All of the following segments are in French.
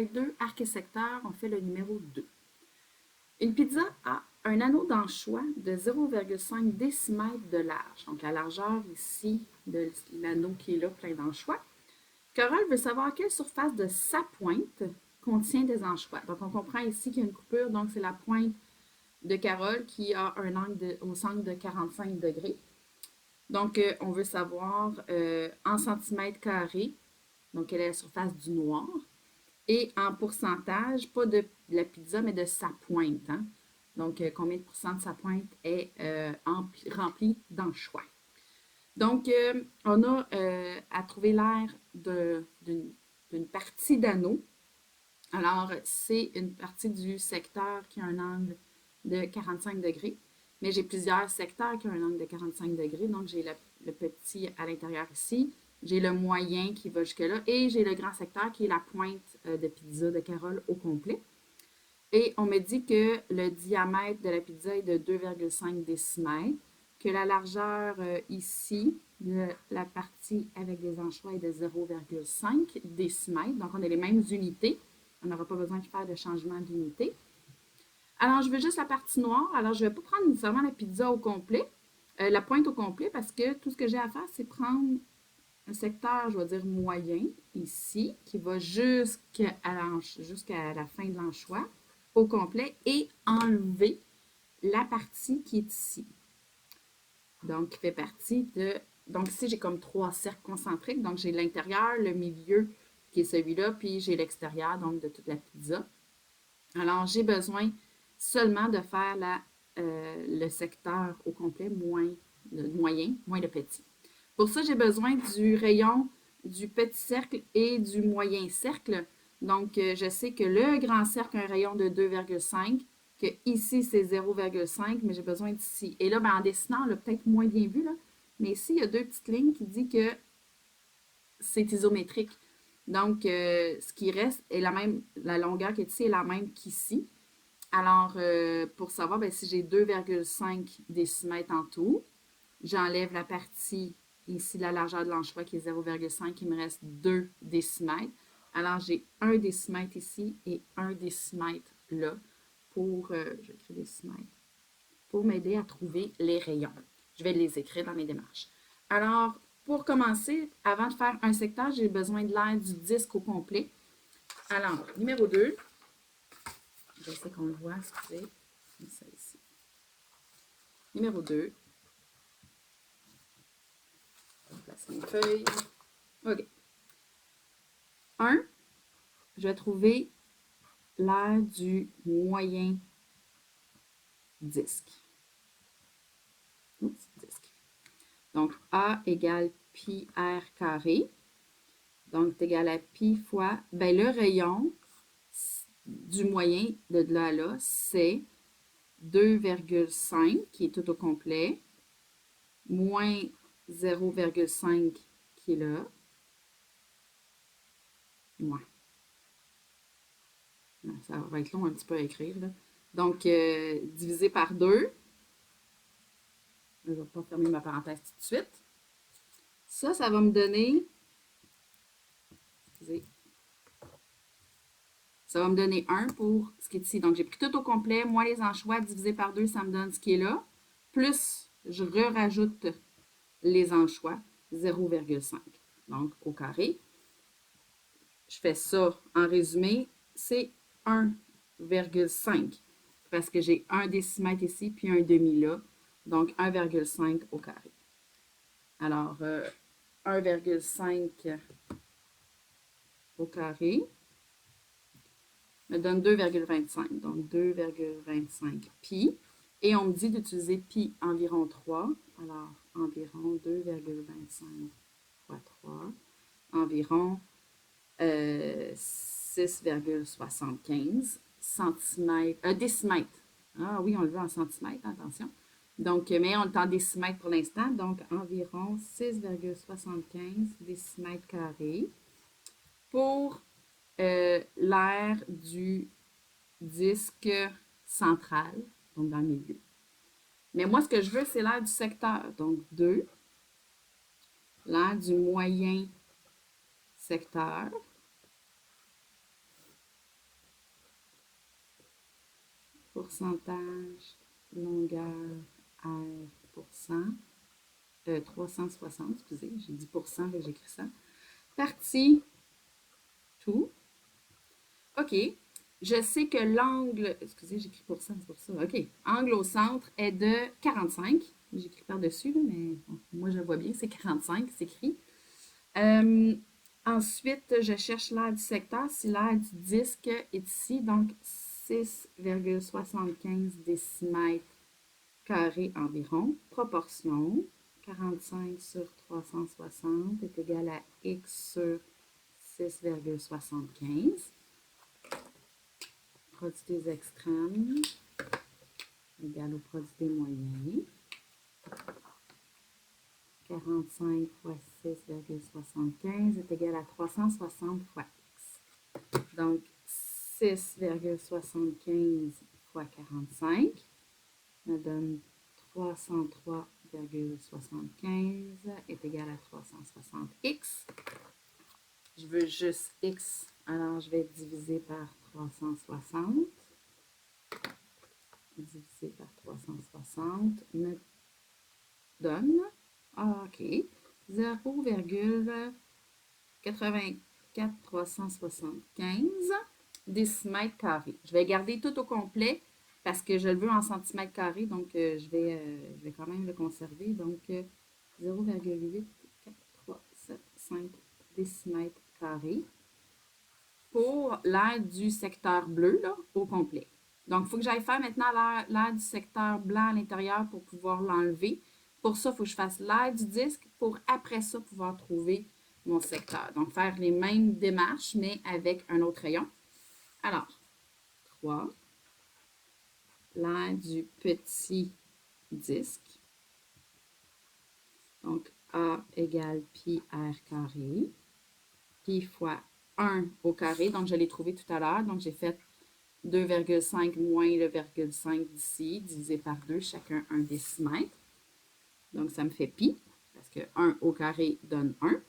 Pizzaille 2, arc et secteur, on fait le numéro 2. Une pizza a un anneau d'anchois de 0,5 décimètre de large. Donc, la largeur ici de l'anneau qui est là, plein d'anchois. Carole veut savoir quelle surface de sa pointe contient des anchois. Donc, on comprend ici qu'il y a une coupure. Donc, c'est la pointe de Carole qui a un angle au centre de 45 degrés. Donc, on veut savoir en centimètres carrés, donc quelle est la surface du noir, et en pourcentage, pas de la pizza, mais de sa pointe. Hein? Donc, combien de pourcents de sa pointe est remplie d'anchois. Donc, on a à trouver l'air d'une partie d'anneau. Alors, c'est une partie du secteur qui a un angle de 45 degrés, mais j'ai plusieurs secteurs qui ont un angle de 45 degrés. Donc, j'ai le petit à l'intérieur ici, j'ai le moyen qui va jusque-là et j'ai le grand secteur qui est la pointe de pizza de Carole au complet. Et on me dit que le diamètre de la pizza est de 2,5 décimètres, que la largeur ici, de la partie avec des anchois est de 0,5 décimètres. Donc, on a les mêmes unités. On n'aura pas besoin de faire de changement d'unité. Alors, je veux juste la partie noire. Alors, je ne vais pas prendre nécessairement la pizza au complet, la pointe au complet, parce que tout ce que j'ai à faire, c'est prendre un secteur, je vais dire moyen, ici, qui va jusqu'à la fin de l'anchois au complet et enlever la partie qui est ici. Donc, qui fait partie de... Donc, ici, j'ai comme 3 cercles concentriques. Donc, j'ai l'intérieur, le milieu, qui est celui-là, puis j'ai l'extérieur, donc de toute la pizza. Alors, j'ai besoin seulement de faire le secteur au complet, moins le moyen, moins le petit. Pour ça, j'ai besoin du rayon du petit cercle et du moyen cercle. Donc, je sais que le grand cercle a un rayon de 2,5, que ici, c'est 0,5, mais j'ai besoin d'ici. Et là, ben, en dessinant, on l'a peut-être moins bien vu, là, mais ici, il y a 2 petites lignes qui disent que c'est isométrique. Donc, ce qui reste est la même, la longueur qui est ici est la même qu'ici. Alors, pour savoir, ben, si j'ai 2,5 décimètres en tout, j'enlève la partie ici de la largeur de l'anchois qui est 0,5, il me reste 2 décimètres. Alors, j'ai 1 décimètre ici et 1 décimètre là pour, je vais écrire décimètre, pour m'aider à trouver les rayons. Je vais les écrire dans mes démarches. Alors, pour commencer, avant de faire un secteur, j'ai besoin de l'air du disque au complet. Alors, numéro 2, je sais qu'on le voit, excusez, ça ici. Numéro 2, je vais placer mes feuilles. OK. 1, je vais trouver l'aire du moyen disque. Oups, disque. Donc, A égale pi r carré. Donc, c'est égal à pi fois, ben, le rayon du moyen de là à là, c'est 2,5 qui est tout au complet, moins 0,5 qui est là. Ouais. Ça va être long un petit peu à écrire, là. Donc, divisé par 2. Je ne vais pas fermer ma parenthèse tout de suite. Ça va me donner... Excusez. Ça va me donner 1 pour ce qui est ici. Donc, j'ai pris tout au complet, moins les anchois, divisé par 2, ça me donne ce qui est là. Plus, je rajoute les anchois, 0,5. Donc, au carré. Je fais ça en résumé, c'est 1,5 parce que j'ai 1 décimètre ici, puis un demi là. Donc, 1,5 au carré. Alors, 1,5 au carré me donne 2,25. Donc, 2,25 pi. Et on me dit d'utiliser pi environ 3. Alors, environ 2,25 fois 3. Environ 6,75 décimètres. Ah oui, on le veut en centimètres, attention. Donc, mais on est en décimètres pour l'instant. Donc, environ 6,75 décimètres carrés pour l'aire du disque central, donc dans le milieu. Mais moi, ce que je veux, c'est l'aire du secteur. Donc, 2. L'aire du moyen secteur. pourcentage, longueur, R, pourcent, 360, excusez, j'ai dit pourcent, fait que j'écris ça. Partie, tout. OK. Je sais que l'angle, excusez, j'écris pourcent, c'est pour ça. OK. Angle au centre est de 45. J'écris par-dessus, mais bon, moi je vois bien, c'est 45, c'est écrit. Ensuite, je cherche l'aire du secteur. Si l'aire du disque est ici, donc 6,75 décimètres carrés environ. Proportion, 45 sur 360 est égal à x sur 6,75. Produit des extrêmes égal au produit des moyens. 45 fois 6,75 est égal à 360 fois x. Donc, 6,75 fois 45 me donne 303,75 est égal à 360x. Je veux juste x, alors je vais diviser par 360. Divisé par 360 me donne, OK, 0,84375 décimètres carrés. Je vais garder tout au complet parce que je le veux en centimètres carrés, donc je vais quand même le conserver. Donc, 0,8375 décimètres carrés pour l'aire du secteur bleu là, au complet. Donc, il faut que j'aille faire maintenant l'aire du secteur blanc à l'intérieur pour pouvoir l'enlever. Pour ça, il faut que je fasse l'aire du disque pour après ça pouvoir trouver mon secteur. Donc, faire les mêmes démarches, mais avec un autre rayon. Alors, 3, l'aire du petit disque. Donc, A égale pi r carré. Pi fois 1 au carré. Donc, je l'ai trouvé tout à l'heure. Donc, j'ai fait 2,5 moins le 0,5 d'ici, divisé par 2, chacun 1 décimètre. Donc, ça me fait pi, parce que 1 au carré donne 1.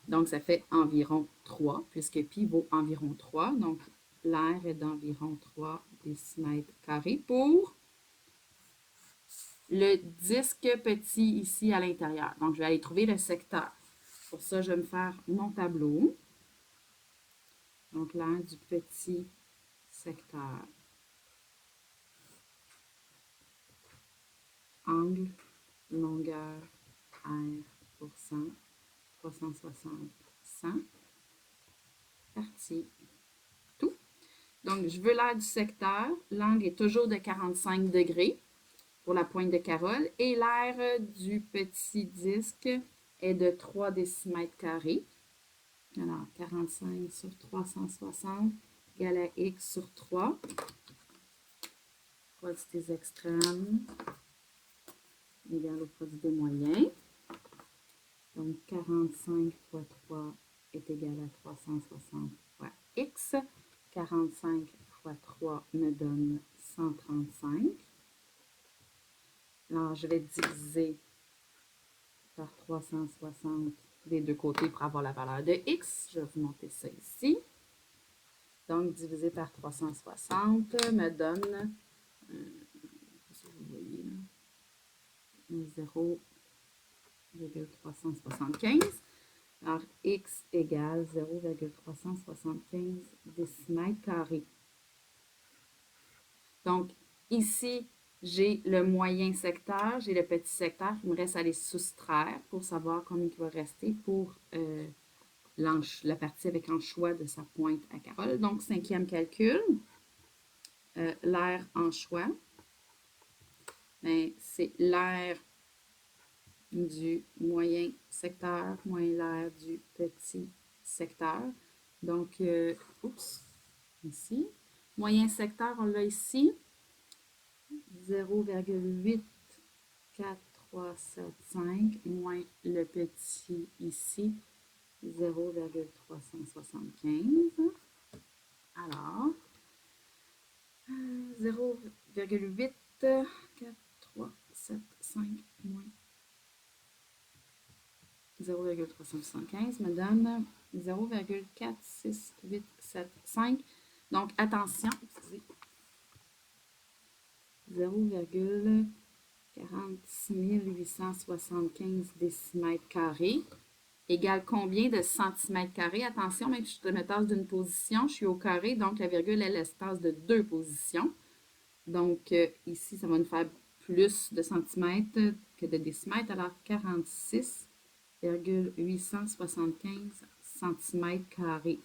Donc, ça fait environ 3, puisque pi vaut environ 3. Donc, l'aire est d'environ 3 décimètres carrés pour le disque petit ici à l'intérieur. Donc, je vais aller trouver le secteur. Pour ça, je vais me faire mon tableau. Donc, l'aire du petit secteur. Angle, longueur, R, pourcent, 360, 100, partie, tout. Donc, je veux l'aire du secteur. L'angle est toujours de 45 degrés pour la pointe de Carole. Et l'aire du petit disque est de 3 décimètres carrés. Alors, 45 sur 360 égale à x sur 3. Produit des extrêmes égale au produit des moyens. Donc, 45 fois 3 est égal à 360 fois x. 45 fois 3 me donne 135. Alors, je vais diviser par 360 des deux côtés pour avoir la valeur de x. Je vais vous monter ça ici. Donc, divisé par 360 me donne, vous voyez là, 0,375. Alors, x égale 0,375 décimètres carrés. Donc, ici, j'ai le moyen secteur, j'ai le petit secteur. Il me reste à les soustraire pour savoir combien il va rester pour la partie avec un choix de sa pointe à Carole. Donc, 5e calcul, l'aire en choix, c'est l'aire du moyen secteur moins l'aire du petit secteur. Donc, ici, moyen secteur, on l'a ici, 0,8375 moins le petit ici, 0,375. Alors, 0,8475 moins 0,375 me donne 0,46875. Donc, attention, 0,46 875 décimètres carrés égale combien de centimètres carrés? Attention, même si je me tasse d'une position, je suis au carré, donc la virgule est l'espace de deux positions. Donc, ici, ça va nous faire plus de centimètres que de décimètres, alors 46,875 centimètres carrés.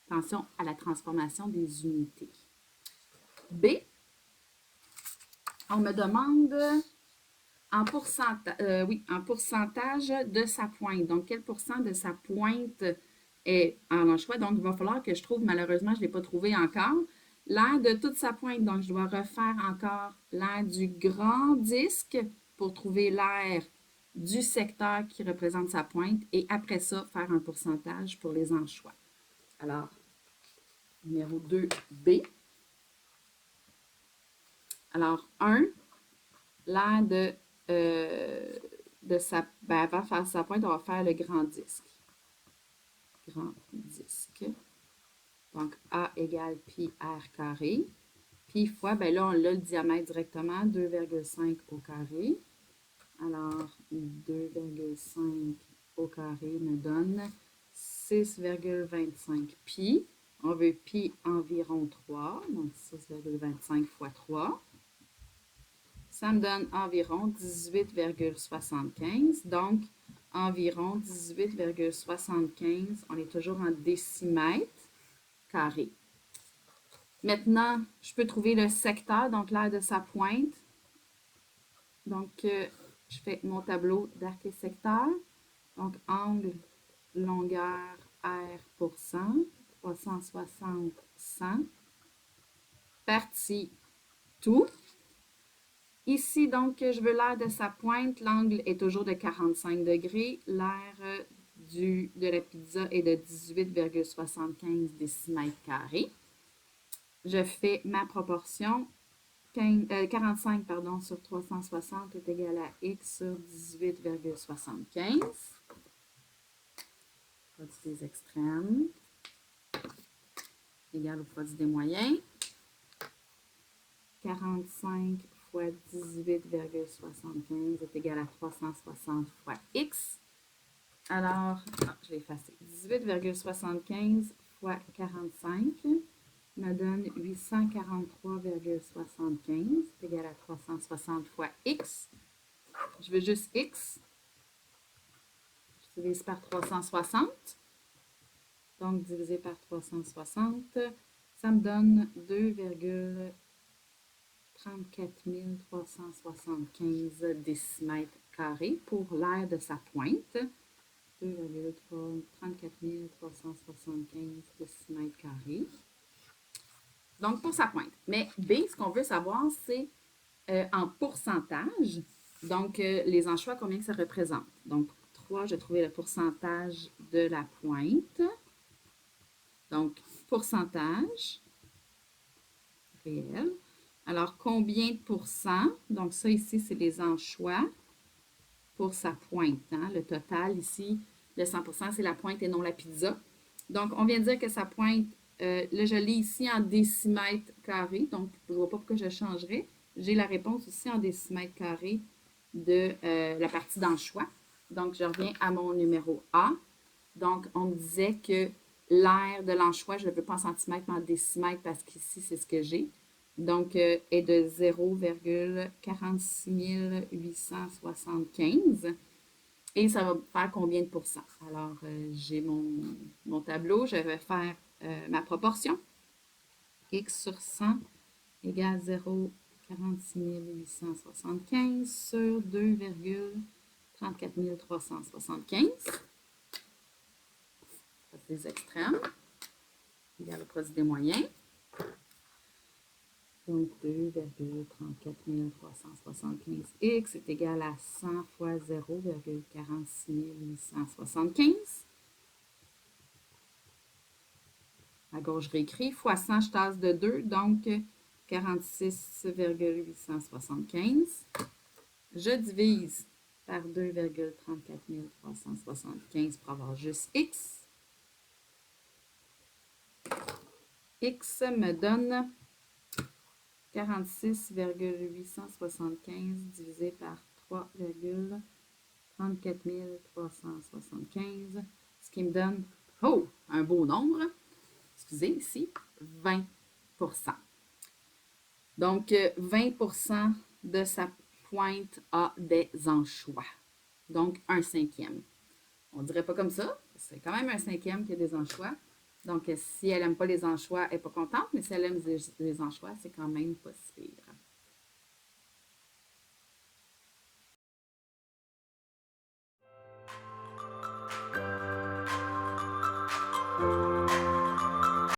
Attention à la transformation des unités. B, on me demande en pourcentage de sa pointe. Donc, quel pourcent de sa pointe est en choix? Donc, il va falloir que je trouve, malheureusement, je ne l'ai pas trouvé encore, l'aire de toute sa pointe. Donc, je dois refaire encore l'aire du grand disque pour trouver l'aire du secteur qui représente sa pointe et après ça, faire un pourcentage pour les anchois. Alors, numéro 2B. Alors, 1, l'aire de sa... Ben, avant de faire sa pointe, on va faire le grand disque. Grand disque. Donc, A égale pi r carré. Pi fois, ben là, on a le diamètre directement, 2,5 au carré. Alors, 2,5 au carré me donne 6,25 pi. On veut pi environ 3, donc 6,25 fois 3. Ça me donne environ 18,75. Donc, environ 18,75. On est toujours en décimètres carrés. Maintenant, je peux trouver le secteur, donc l'aire de sa pointe. Donc, je fais mon tableau d'arc et secteur. Donc, angle, longueur, R pour 100, 360, 100. Partie, tout. Ici, donc, je veux l'aire de sa pointe. L'angle est toujours de 45 degrés. L'aire de la pizza est de 18,75 décimètres carrés. Je fais ma proportion. 45 sur 360 est égal à x sur 18,75. Produit des extrêmes égal au produit des moyens. 45 fois 18,75 est égal à 360 fois x. Alors, je vais effacer. 18,75 fois 45 me donne 843,75. C'est égal à 360 fois x. Je veux juste x. Je divise par 360. Donc, divisé par 360, ça me donne 2,34 375 décimètres carrés pour l'aire de sa pointe. 2,34 375 décimètres carrés. Donc, pour sa pointe. Mais B, ce qu'on veut savoir, c'est en pourcentage. Donc, les anchois, combien que ça représente? Donc, 3, j'ai trouvé le pourcentage de la pointe. Donc, pourcentage réel. Alors, combien de pourcents? Donc, ça ici, c'est les anchois pour sa pointe. Hein? Le total ici, le 100%, c'est la pointe et non la pizza. Donc, on vient de dire que sa pointe, là, je l'ai ici en décimètres carrés. Donc, je ne vois pas pourquoi je changerais. J'ai la réponse aussi en décimètres carrés de la partie d'anchois. Donc, je reviens à mon numéro A. Donc, on me disait que l'aire de l'anchois, je ne le veux pas en centimètres, mais en décimètres parce qu'ici, c'est ce que j'ai. Donc, est de 0,46 875. Et ça va faire combien de pourcents? Alors, j'ai mon tableau. Je vais faire ma proportion. X sur 100 égale 0,46 875 sur 2,34 375. Des extrêmes, égal au produit des moyens. Donc, 2,34 375x est égal à 100 fois 0,46 875. À gauche, je réécris. Fois 100, je tasse de 2, donc 46,875. Je divise par 2,34 375 pour avoir juste x. X me donne 46,875 divisé par 3,34 375, ce qui me donne, oh, un beau nombre, excusez, ici, 20 Donc, 20 de sa pointe a des anchois. Donc, un cinquième. On ne dirait pas comme ça. C'est quand même un cinquième qui a des anchois. Donc, si elle n'aime pas les anchois, elle n'est pas contente, mais si elle aime les anchois, c'est quand même pas si pire.